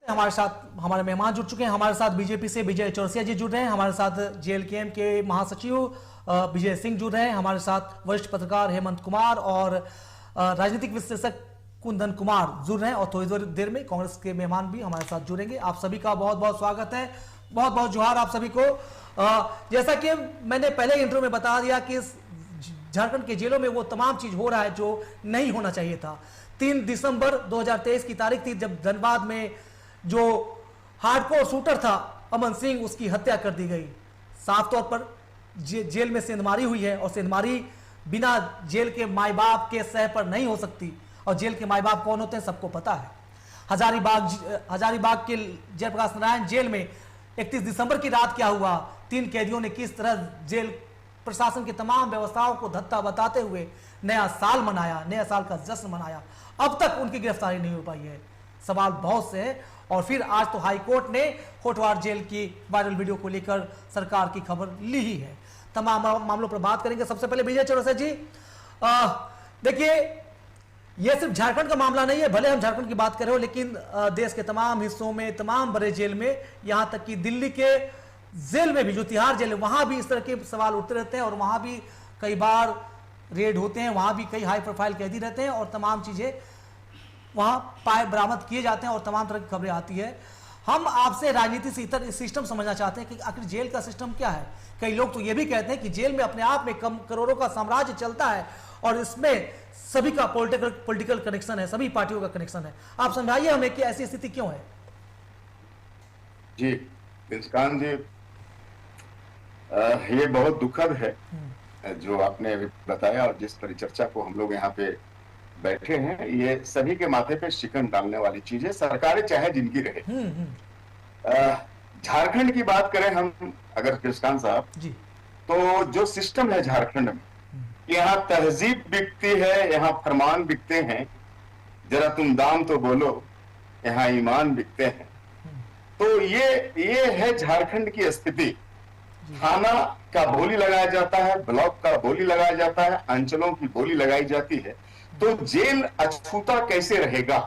हमारे साथ हमारे मेहमान जुड़ चुके हैं। हमारे साथ बीजेपी से विजय चौरसिया जी जुड़ रहे हैं, हमारे साथ जेएलकेएम के महासचिव विजय सिंह जुड़ रहे हैं, हमारे साथ वरिष्ठ पत्रकार हेमंत कुमार और राजनीतिक विश्लेषक कुंदन कुमार जुड़ रहे हैं और थोड़ी देर में कांग्रेस के मेहमान भी हमारे साथ जुड़ेंगे। आप सभी का बहुत बहुत स्वागत है, बहुत बहुत जोहार आप सभी को। जैसा कि मैंने पहले इंट्रो में बता दिया कि झारखंड के जेलों में वो तमाम चीज हो रहा है जो नहीं होना चाहिए था। 3 दिसंबर 2023 की तारीख थी जब धनबाद में जो हार्डकोर शूटर था अमन सिंह, उसकी हत्या कर दी गई। साफ तौर पर जेल में सेंधमारी हुई है और सेंधमारी बिना जेल के माई बाप के सह पर नहीं हो सकती। और जेल के माई बाप कौन होते हैं सबको पता है। हजारीबाग के जयप्रकाश नारायण जेल में 31 दिसंबर की रात क्या हुआ, 3 कैदियों ने किस तरह जेल प्रशासन की तमाम व्यवस्थाओं को धत्ता बताते हुए नया साल मनाया, नया साल का जश्न मनाया। अब तक उनकी गिरफ्तारी नहीं हो पाई है। सवाल बहुत से हैं। और फिर आज तो हाई कोर्ट ने कोटवार जेल की वायरल वीडियो को लेकर सरकार की खबर ली ही है। तमाम मामलों पर बात करेंगे। सबसे पहले विजय चौरसिया जी, देखिए यह सिर्फ झारखंड का मामला नहीं है, भले हम झारखंड की बात कर रहे हो, लेकिन देश के तमाम हिस्सों में, तमाम बड़े जेल में, यहां तक कि दिल्ली के जेल में भी, जो तिहाड़ जेल है, वहां भी इस तरह के सवाल उठते रहते हैं और वहां भी कई बार रेड होते हैं, वहां भी कई हाई प्रोफाइल कैदी रहते हैं और तमाम चीजें वहां पाए बरामद किए जाते हैं और तमाम तरह की खबरें आती है। हम आपसे राजनीति से इतर सिस्टम समझना चाहते हैं कि आखिर जेल का सिस्टम क्या है। कई लोग तो ये भी कहते हैं कि जेल में अपने आप में करोड़ों का साम्राज्य चलता है और इसमें सभी का पॉलिटिकल कनेक्शन है, सभी पार्टियों का कनेक्शन है। आप समझाइए हमें कि ऐसी स्थिति क्यों है। जी मुस्कान जी, ये बहुत दुखद है जो आपने अभी बताया और जिस परिचर्चा को हम लोग यहाँ पे बैठे हैं, ये सभी के माथे पे शिकन डालने वाली चीज है, सरकारें चाहे जिनकी रहे। झारखंड की बात करें हम अगर कृष्णान साहब जी, तो जो सिस्टम है झारखंड में, यहाँ तहजीब बिकती है, यहाँ फरमान बिकते हैं, जरा तुम दाम तो बोलो, यहाँ ईमान बिकते हैं। तो ये है झारखंड की स्थिति। थाना का बोली लगाया जाता है, ब्लॉक का बोली लगाया जाता है, अंचलों की बोली लगाई जाती है। तो जेल अछूता कैसे रहेगा?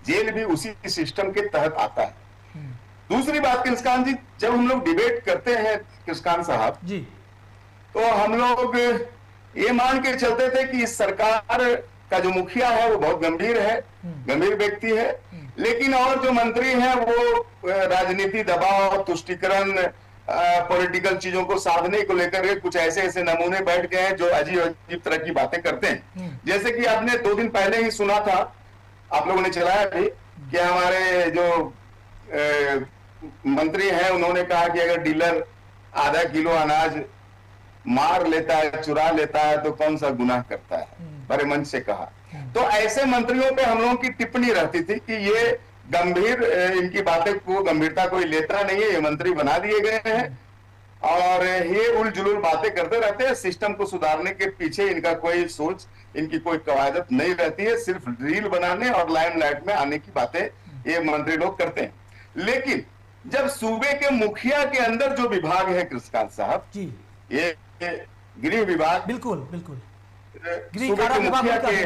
जेल भी उसी सिस्टम के तहत आता है। दूसरी बात कृष्णान जी, जब हम लोग डिबेट करते हैं कृष्णान साहब जी, तो हम लोग ये मान के चलते थे कि इस सरकार का जो मुखिया है वो बहुत गंभीर है, गंभीर व्यक्ति है, लेकिन और जो मंत्री हैं वो राजनीति, दबाव, तुष्टीकरण, पॉलिटिकल चीजों को साधने को लेकर के कुछ ऐसे नमूने बैठ गए हैं जो अजीब अजीब तरह की बातें करते हैं। जैसे कि आपने 2 दिन पहले ही सुना था, आप लोगों ने चलाया भी, कि हमारे जो मंत्री हैं उन्होंने कहा कि अगर डीलर आधा किलो अनाज मार लेता है, चुरा लेता है, तो कौन सा गुनाह करता है, बड़े मंच से कहा। तो ऐसे मंत्रियों पे हम लोगों की टिप्पणी रहती थी कि ये गंभीर, इनकी बातें को गंभीरता कोई लेता नहीं है, ये मंत्री बना दिए गए हैं और ये उलझुल बातें करते रहते हैं। सिस्टम को सुधारने के पीछे इनका कोई सोच, इनकी कोई कवायदत नहीं रहती है, सिर्फ रील बनाने और लाइमलाइट में आने की बातें ये मंत्री लोग करते हैं। लेकिन जब सूबे के मुखिया के अंदर जो विभाग है कृष्णान साहब जी, ये गृह विभाग, बिल्कुल बिल्कुल, सूबे के मुखिया के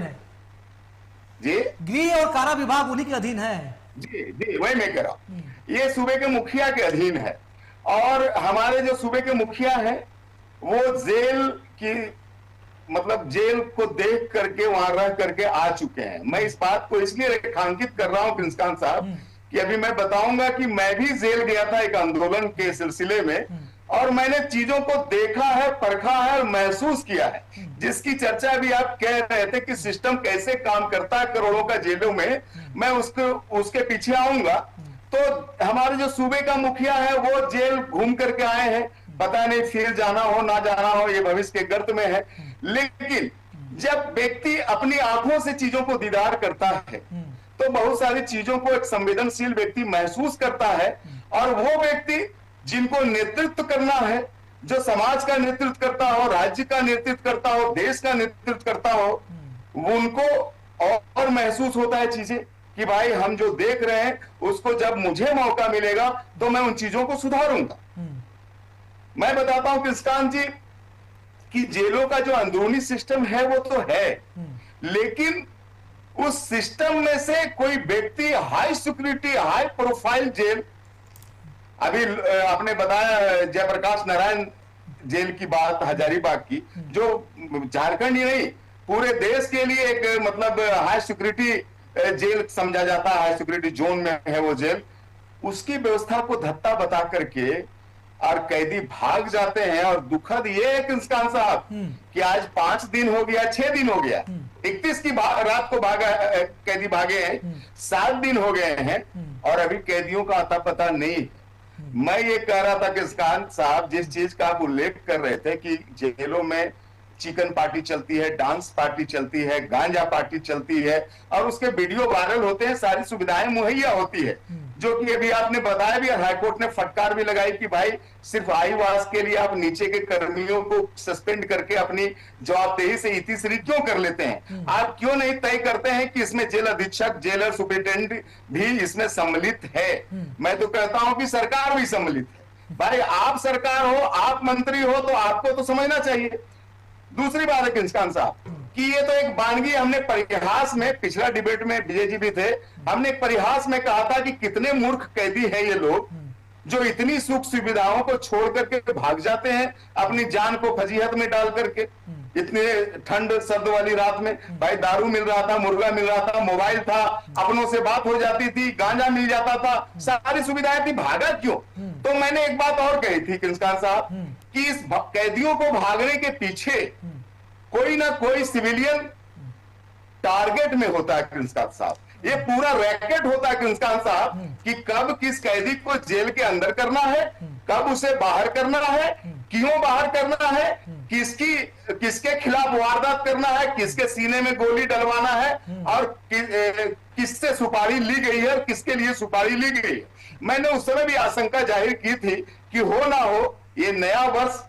जी, गृह और कारा विभाग उन्हीं के अधीन है। जी वही मैं कह रहा हूं, ये सूबे के मुखिया के अधीन है। और हमारे जो सूबे के मुखिया है वो जेल की, मतलब जेल को देख करके वहां रह करके आ चुके हैं। मैं इस बात को इसलिए रेखांकित कर रहा हूं कृष्णान साहब कि अभी मैं बताऊंगा कि मैं भी जेल गया था एक आंदोलन के सिलसिले में और मैंने चीजों को देखा है, परखा है और महसूस किया है, जिसकी चर्चा भी आप कह रहे थे कि सिस्टम कैसे काम करता है करोड़ों का जेलों में। मैं उसके पीछे आऊंगा। तो हमारे जो सूबे का मुखिया है वो जेल घूम करके आए हैं, पता नहीं फिर जाना हो ना जाना हो, ये भविष्य के गर्त में है। लेकिन जब व्यक्ति अपनी आंखों से चीजों को दीदार करता है तो बहुत सारी चीजों को एक संवेदनशील व्यक्ति महसूस करता है। और वो व्यक्ति जिनको नेतृत्व करना है, जो समाज का नेतृत्व करता हो, राज्य का नेतृत्व करता हो, देश का नेतृत्व करता हो, उनको और महसूस होता है चीजें कि भाई हम जो देख रहे हैं उसको जब मुझे मौका मिलेगा तो मैं उन चीजों को सुधारूंगा। मैं बताता हूं कृष्णान जी कि जेलों का जो अंदरूनी सिस्टम है वो तो है, लेकिन उस सिस्टम में से कोई व्यक्ति high security high profile jail, अभी आपने बताया जयप्रकाश नारायण जेल की बात, हजारीबाग की, जो झारखंड ही नहीं पूरे देश के लिए एक मतलब हाई सिक्योरिटी जेल समझा जाता है, हाई सिक्योरिटी जोन में है वो जेल, उसकी व्यवस्था को धत्ता बता करके और कैदी भाग जाते हैं। और दुखद ये है किंस्कान साहब कि आज 5 दिन हो गया, 6 दिन हो गया, 31 की रात को भागा कैदी भागे हैं, 7 दिन हो गए हैं और अभी कैदियों का अता पता नहीं। मैं ये कह रहा था किंस्कान साहब, जिस चीज का आप उल्लेख कर रहे थे कि जेलों में चिकन पार्टी चलती है, डांस पार्टी चलती है, गांजा पार्टी चलती है और उसके वीडियो वायरल होते हैं, सारी सुविधाएं मुहैया होती है, जो कि अभी आपने बताया भी, हाईकोर्ट ने फटकार भी लगाई कि भाई सिर्फ आईवास के लिए आप नीचे के कर्मियों को सस्पेंड करके अपनी जवाबदेही से इतिश्री क्यों कर लेते हैं? आप क्यों नहीं तय करते हैं कि इसमें जेल अधीक्षक, जेलर सुपरिटेंडेंट भी इसमें सम्मिलित है? मैं तो कहता हूं कि सरकार भी सम्मिलित है। भाई आप सरकार हो, आप मंत्री हो, तो आपको तो समझना चाहिए। दूसरी बात है किंस्कान साहब कि ये तो एक वानगी, हमने परिहास में, पिछला डिबेट में विजय जी भी थे, हमने एक परिहास में कहा था कि कितने मूर्ख कैदी हैं ये लोग जो इतनी सुख सुविधाओं को छोड़ करके भाग जाते हैं, अपनी जान को फजीहत में डाल करके। इतने ठंड सर्द वाली रात में भाई दारू मिल रहा था, मुर्गा मिल रहा था, मोबाइल था, अपनों से बात हो जाती थी, गांजा मिल जाता था, सारी सुविधाएं थी, भागा क्यों? तो मैंने एक बात और कही थी किंस्कान साहब कि इस कैदियों को भागने के पीछे कोई ना कोई सिविलियन टारगेट में होता है किंस्कान साहब। ये पूरा रैकेट होता है किंस्कान साहब कि कब किस कैदी को जेल के अंदर करना है, कब उसे बाहर करना है, क्यों बाहर करना है, किसके खिलाफ वारदात करना है, किसके सीने में गोली डलवाना है और किससे सुपारी ली गई है और किसके लिए सुपारी ली गई है। मैंने उस समय भी आशंका जाहिर की थी कि हो ना हो ये नया वर्ष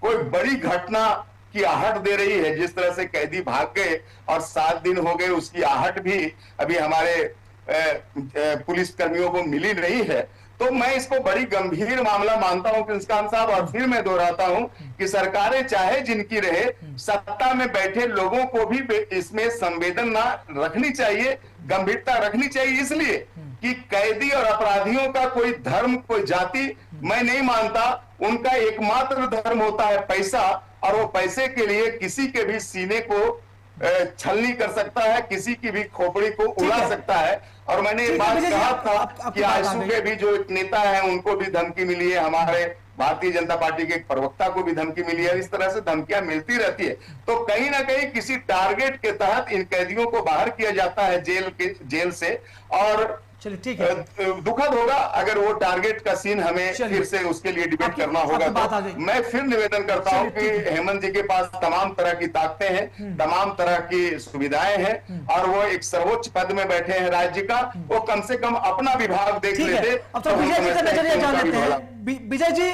कोई बड़ी घटना की आहट दे रही है। जिस तरह से कैदी भाग गए और 7 दिन हो गए, उसकी आहट भी अभी हमारे पुलिस कर्मियों को मिली नहीं है। तो मैं इसको बड़ी गंभीर मामला मानता हूं किंस्कान साहब। और फिर मैं दोहराता हूं कि सरकारें चाहे जिनकी रहे, सत्ता में बैठे लोगों को भी इसमें संवेदना रखनी चाहिए, गंभीरता रखनी चाहिए, इसलिए कि कैदी और अपराधियों का कोई धर्म, कोई जाति मैं नहीं मानता। उनका एकमात्र धर्म होता है पैसा, और वो पैसे के लिए किसी के भी सीने को छलनी कर सकता है, किसी की भी खोपड़ी को उड़ा सकता है। और मैंने ये बात कहा था कि आजसू के भी जो नेता हैं उनको भी धमकी मिली है, हमारे भारतीय जनता पार्टी के एक प्रवक्ता को भी धमकी मिली है। इस तरह से धमकियां मिलती रहती है। तो कहीं ना कहीं किसी टारगेट के तहत इन कैदियों को बाहर किया जाता है जेल से। और चलिए ठीक है, दुखद होगा अगर वो टारगेट का सीन हमें फिर से उसके लिए डिबेट करना होगा। तो मैं फिर निवेदन करता हूं कि हेमंत जी के पास तमाम तरह की ताकतें हैं, तमाम तरह की सुविधाएं हैं और वो एक सर्वोच्च पद में बैठे हैं राज्य का, वो कम से कम अपना विभाग देख लेते। अब तो विजय जी का नजरिया जान लेते हैं। विजय जी,